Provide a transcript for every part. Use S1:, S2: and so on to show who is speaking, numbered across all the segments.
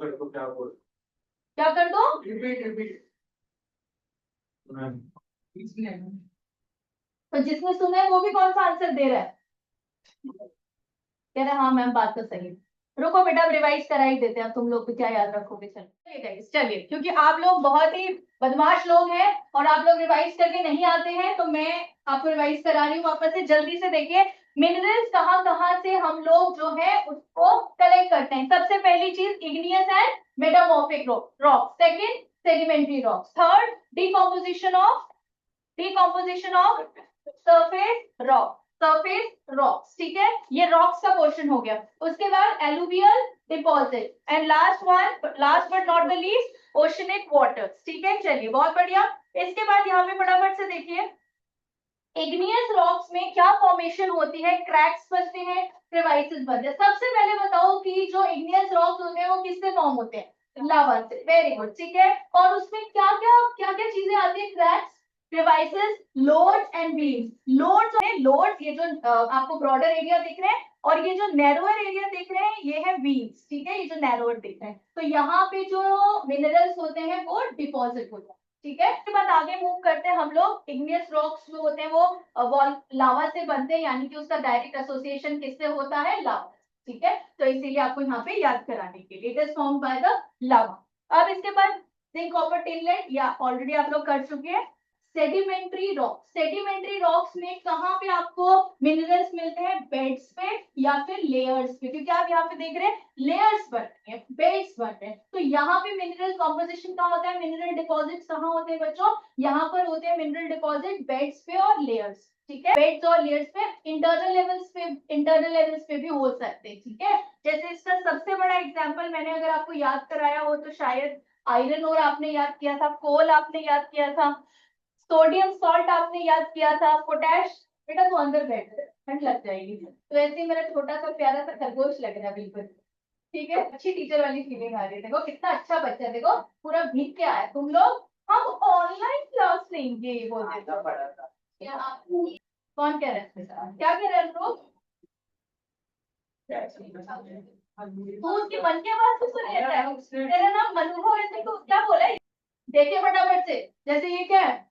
S1: कर दो, क्या बोल,
S2: क्या कर दो?
S1: Repeat repeat.
S2: तो जिसने सुना है वो भी कौन सा आंसर दे रहा है? कह रहे हाँ मैम बात तो सही है। रुको बेटा रिवाइज करा ही देते हैं, तुम लोग को क्या याद रखोगे। चलिए चलिए, क्योंकि आप लोग बहुत ही बदमाश लोग हैं और आप लोग रिवाइज करके नहीं आते हैं, तो मैं आपको रिवाइज करा रही हूँ वापस से। जल्दी से देखिए मिनरल्स कहाँ कहाँ से हम लोग जो है उसको कलेक्ट करते हैं। सबसे पहली चीज igneous and metamorphic rock, second sedimentary rock, third decomposition of surface rocks, ठीक है, ये रॉक्स का पोर्शन हो गया। उसके बाद alluvial deposit and last but not the least oceanic waters, ठीक है। चलिए बहुत बढ़िया। इसके बाद यहाँ पे फटाफट से देखिए इग्नियस रॉक्स में क्या फॉर्मेशन होती है, क्रैक्स बनते हैं, क्रेवाइसेस बनते हैं। सबसे पहले बताओ कि जो इग्नियस रॉक्स होते हैं वो किससे फॉर्म होते हैं? लावा से। वेरी गुड, ठीक है। और उसमें क्या क्या चीजें आती है? Cracks, crevices, loads and beams. Loads ये जो आपको ब्रॉडर एरिया दिख रहे हैं, और ये जो नैरोअर एरिया दिख रहे हैं ये है बीम्स, ठीक है, ये जो नैरोअर दिख रहे हैं। तो यहाँ पे जो मिनरल्स होते हैं वो डिपॉजिट होते हैं, ठीक है। इसके बाद आगे मूव करते हैं हम लोग। इग्नियस रॉक्स जो होते हैं वो लावा से बनते हैं, यानी कि उसका डायरेक्ट एसोसिएशन किससे होता है? लावा, ठीक है। तो इसीलिए आपको यहाँ पे याद कराने के लिए it is formed by the lava. अब इसके बाद जिंक कॉपर टिनलेट या ऑलरेडी आप लोग कर चुके हैं। सेडिमेंट्री रॉक्स में कहाँ पे आपको मिनरल्स मिलते हैं? बेड्स पे या फिर लेयर्स पे, क्योंकि आप यहाँ पे देख रहे हैं लेयर्स बन रहे हैं, बेड्स बन रहे हैं। तो यहाँ पे मिनरल कॉम्पोजिशन कहाँ होता है? मिनरल डिपॉजिट्स कहाँ होते हैं बच्चों? यहाँ पर होते हैं मिनरल डिपॉजिट बेड्स पे और लेयर्स, ठीक है। बेड्स और लेयर्स पे, इंटरनल लेवल्स पे भी हो सकते हैं, ठीक है। जैसे इसका सबसे बड़ा एग्जाम्पल मैंने अगर आपको याद कराया हो तो शायद आयरन और आपने याद किया था, कोल आपने याद किया था, सोडियम सॉल्ट आपने याद किया था, पोटैश। बेटा तो अंदर बैठ ठंड लग जाएगी। तो ऐसे ही मेरा छोटा सा प्यारा सा खरगोश लग रहा है बिल्कुल, ठीक है। अच्छी टीचर वाली फीलिंग आ रही है। देखो कितना अच्छा बच्चा, देखो पूरा भीग के आया। तुम लोग हम ऑनलाइन क्लास लेंगे बोलते थे। कौन कह रहे थे? क्या कह रहे हैं लोग? तू उसके मन की आवाज तो सुन लेता है। तेरा नाम मनु है तो क्या बोला? देखिए फटाफट से, जैसे ये क्या है?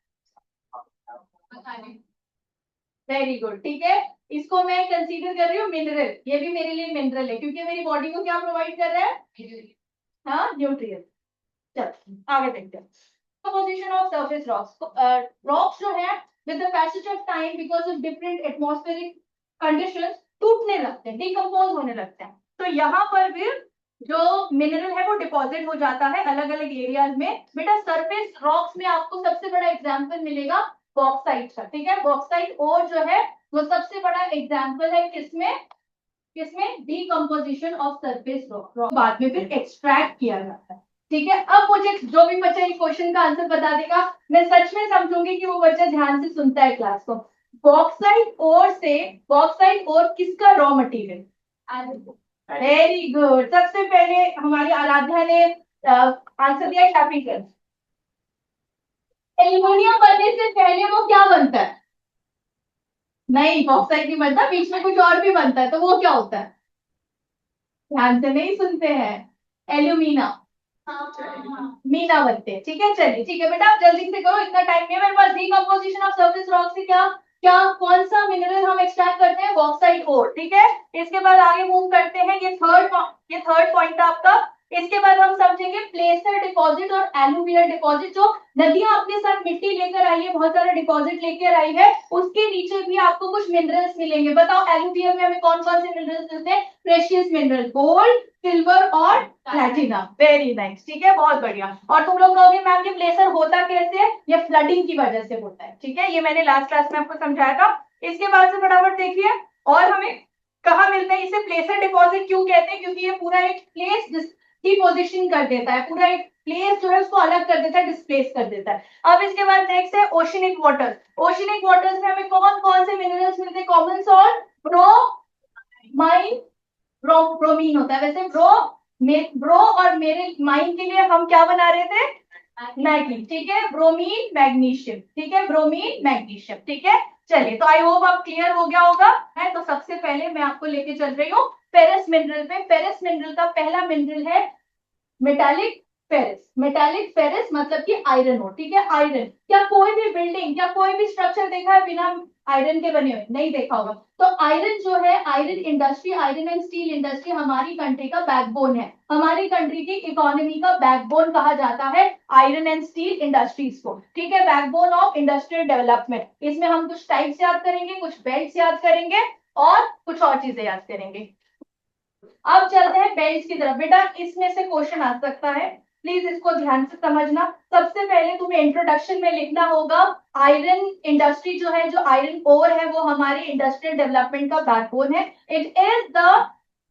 S2: वेरी गुड, ठीक है। इसको मैं कंसीडर कर रही हूँ मिनरल, ये भी मेरे लिए मिनरल है क्योंकि मेरी बॉडी को क्या प्रोवाइड कर रहा है? हाँ, न्यूट्रिएंट। चलो आगे देखते हैं। Composition of surface rocks. Rocks जो है with the passage of time because of different atmospheric conditions टूटने लगते हैं, डिकम्पोज होने लगते हैं। तो यहाँ पर भी जो मिनरल है वो डिपॉजिट हो जाता है अलग अलग एरियाज में। बेटा सरफेस रॉक्स में आपको सबसे बड़ा एग्जाम्पल मिलेगा बॉक्साइट का, ठीक है। बॉक्साइट और जो है वो सबसे बड़ा एग्जाम्पल है किसमें? डिकम्पोजिशन ऑफ सरफेस रॉक बाद में फिर एक्सट्रैक्ट किया जाता है, ठीक है। अब मुझे जो भी बच्चा इस क्वेश्चन का आंसर बता देगा मैं सच में समझूंगी कि वो बच्चा ध्यान से सुनता है क्लास को। बॉक्साइट और किसका रॉ मटेरियल? Very good. सबसे पहले हमारी आराध्या ने आंसर दिया कैपिटल। एल्यूमिनियम बनने से पहले वो क्या बनता है? नहीं, बॉक्साइट नहीं बनता, बीच में कुछ और भी बनता है, तो वो क्या होता है? ध्यान से नहीं सुनते हैं। एल्यूमिना, मीना बनते हैं, ठीक है। चलिए ठीक है बेटा, आप जल्दी से करो, इतना टाइम नहीं है मेरे पास। डिकम्पोजिशन ऑफ सरफेस रॉक से क्या क्या कौन सा मिनरल हम एक्सट्रैक्ट करते हैं? बॉक्साइट ओर, ठीक है। इसके बाद आगे मूव करते हैं। ये थर्ड पॉइंट आपका। इसके बाद हम समझेंगे प्लेसर डिपॉजिट और एलुवियल डिपॉजिट। जो नदियां अपने साथ मिट्टी लेकर आई है, बहुत सारा डिपॉजिट लेकर आई है, उसके नीचे भी आपको कुछ मिनरल्स मिलेंगे। बताओ एलुवियल में हमें कौन कौन से मिनरल्स मिलते हैं? प्रेशियस मिनरल, गोल्ड, सिल्वर और प्लैटिनम। वेरी नाइस, ठीक है, बहुत बढ़िया। और तुम लोग कहोगे मैम कि प्लेसर होता कैसे है? ये फ्लडिंग की वजह से होता है, ठीक है। ये मैंने लास्ट क्लास में आपको समझाया था। इसके बाद से फटाफट देखिए और हमें कहाँ मिलता है? इसे प्लेसर डिपॉजिट क्यों कहते हैं? क्योंकि ये पूरा एक प्लेस डिपोजिशन कर देता है, पूरा एक प्लेस जो है उसको अलग कर देता है, डिस्प्लेस कर देता है। अब इसके बाद नेक्स्ट है ओशनिक वाटर। ओशनिक वाटर्स में हमें कौन कौन से मिनरल्स मिलते हैं? कॉमन सॉल्ट, ब्रोमाइन, ब्रोमीन होता है। वैसे ब्रो और मेरे माइन के लिए हम क्या बना रहे थे? मैग्नीशियम, ठीक है। ब्रोमीन मैग्नीशियम, ठीक है, ब्रोमीन मैग्नीशियम, ठीक है। चलिए, तो आई होप अब क्लियर हो गया होगा है। तो सबसे पहले मैं आपको लेके चल रही हूँ फेरस मिनरल पे। फेरस मिनरल का पहला मिनरल है मेटालिक फेरस, मेटालिक फेरस मतलब कि आयरन हो, ठीक है। आयरन, क्या कोई भी बिल्डिंग, क्या कोई भी स्ट्रक्चर देखा है बिना आयरन के बने हुए? नहीं देखा होगा। तो आयरन जो है, iron industry, iron and steel industry हमारी कंट्री का बैकबोन है, हमारी कंट्री की इकोनॉमी का बैकबोन कहा जाता है आयरन एंड स्टील इंडस्ट्रीज को, ठीक है। Backbone of industrial development. इसमें हम कुछ टाइप्स याद करेंगे, कुछ बेल्ट्स याद करेंगे और कुछ और चीजें याद करेंगे। अब चलते हैं बेल्ट की तरफ। बेटा इसमें से क्वेश्चन आ सकता है, प्लीज इसको ध्यान से समझना। सबसे पहले तुम्हें इंट्रोडक्शन में लिखना होगा, आयरन इंडस्ट्री जो है, जो आयरन ओर है, वो हमारे इंडस्ट्रियल डेवलपमेंट का बैकबोन है। It is the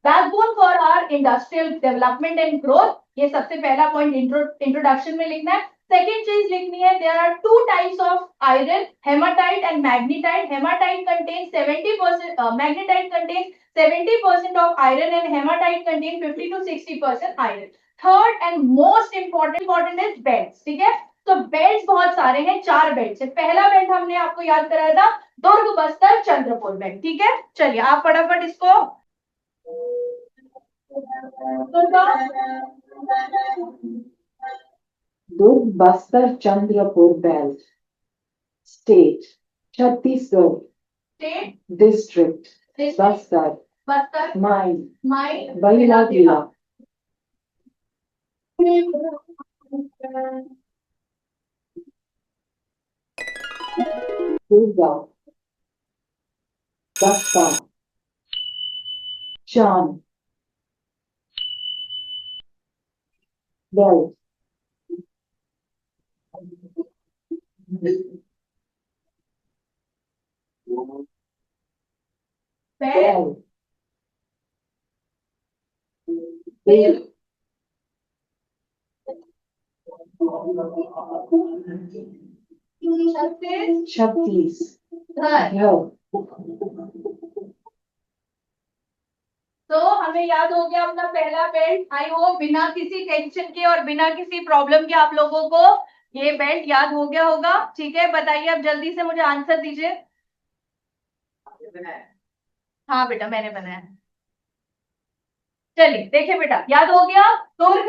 S2: backbone for our industrial development and growth. ये सबसे पहला पॉइंट इंट्रोडक्शन में लिखना है। सेकेंड चीज लिखनी है, there are two types of iron, hematite and magnetite. Hematite contains 70%, magnetite contains 70% of iron and hematite contain 50 to 60% iron. Third and most important is belts, ठीक है। तो बेल्ट बहुत सारे हैं, 4 बेल्ट है। पहला बेल्ट हमने आपको याद कराया था, दुर्ग बस्तर चंद्रपुर बेल्ट, ठीक है। चलिए आप फटाफट इसको
S1: Durg Bastar Chandrapur belt. State Chhattisgarh.
S2: State
S1: district Bastar.
S2: Bastar
S1: mine
S2: mine
S1: Bailadila. Durga दस्ता चांद बेल्ट
S2: बेल्ट
S1: बेल्ट छत्तीसगढ़।
S2: तो हमें याद हो गया अपना पहला बेल्ट। आई होप बिना किसी टेंशन के और बिना किसी प्रॉब्लम के आप लोगों को ये बेल्ट याद हो गया होगा, ठीक है। बताइए अब जल्दी से मुझे आंसर दीजिए। हाँ बेटा मैंने बनाया। चलिए देखिए बेटा, याद हो गया। दुर्ग,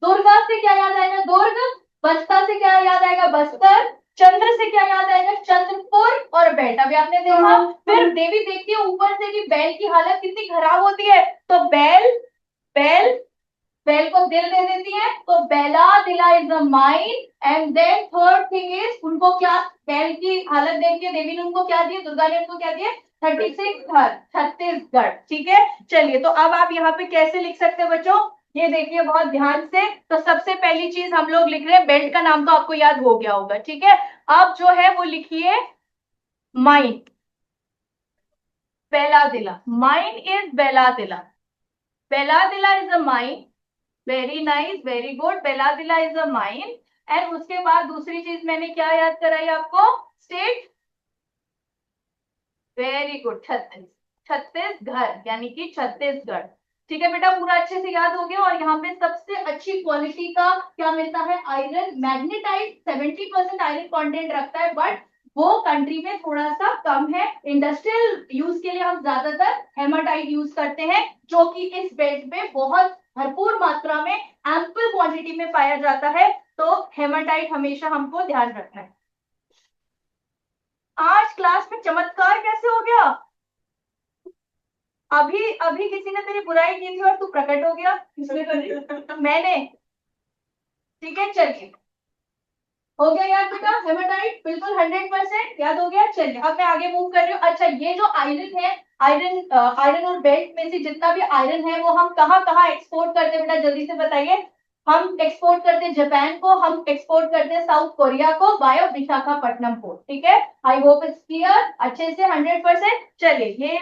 S2: दुर्गा से क्या याद आएगा? दुर्ग। बस्ता से क्या याद आएगा? बस्तर। चंद्र से क्या याद आएगा? चंद्रपुर। और बेल्ट अभी आपने देखा। फिर देवी देखती है ऊपर से कि बैल की हालत कितनी खराब होती है, तो बैल, बैल, बैल को दिल दे देती है, तो Bailadila is a mine. And then third thing is, उनको क्या, बैल की हालत देख के देवी ने उनको क्या दिया, दुर्गा ने उनको क्या दिया? 36 घर, छत्तीसगढ़, ठीक है। चलिए तो अब आप यहाँ पे कैसे लिख सकते हैं बच्चों, ये देखिए बहुत ध्यान से। तो सबसे पहली चीज हम लोग लिख रहे हैं, बेल्ट का नाम तो आपको याद हो गया होगा, ठीक है। अब जो है वो लिखिए माइन, बेला दिला। माइन इज बेला दिला, Bailadila is a mine. Very nice, very good, Bailadila is a mine. And उसके बाद दूसरी चीज मैंने क्या याद कराई आपको? स्टेट, वेरी गुड, छत्तीस, छत्तीसगढ़ यानी कि छत्तीसगढ़, ठीक है बेटा। पूरा अच्छे से याद हो गया। और यहाँ पे सबसे अच्छी क्वालिटी का क्या मिलता है? आयरन। मैग्नेटाइट 70% आयरन कंटेंट रखता है, बट वो कंट्री में थोड़ा सा कम है। इंडस्ट्रियल यूज के लिए हम ज्यादातर हेमाटाइट यूज करते हैं, जो कि इस बेल्ट पे बहुत भरपूर मात्रा में, एम्पल क्वांटिटी में पाया जाता है। तो हेमाटाइट हमेशा हमको ध्यान रखना है। आज क्लास में चमत्कार कैसे हो गया? अभी अभी किसी ने तेरी बुराई की थी और तू प्रकट हो गया। किसने करी? मैंने, ठीक है। चलिए हो गया याद बेटा, हेमाटाइट बिल्कुल 100% याद हो गया। चलिए अब मैं आगे मूव कर रही हूँ। अच्छा ये जो आयरन है, आयरन, आयरन और बेल्ट में से जितना भी आयरन है वो हम कहाँ कहाँ एक्सपोर्ट करते हैं बेटा, जल्दी से बताइए। हम एक्सपोर्ट करते हैं जापान को, हम एक्सपोर्ट करते हैं साउथ कोरिया को बायो विशाखापट्टनम पोर्ट, ठीक है। आई होप इट्स क्लियर अच्छे से 100%। चलिए ये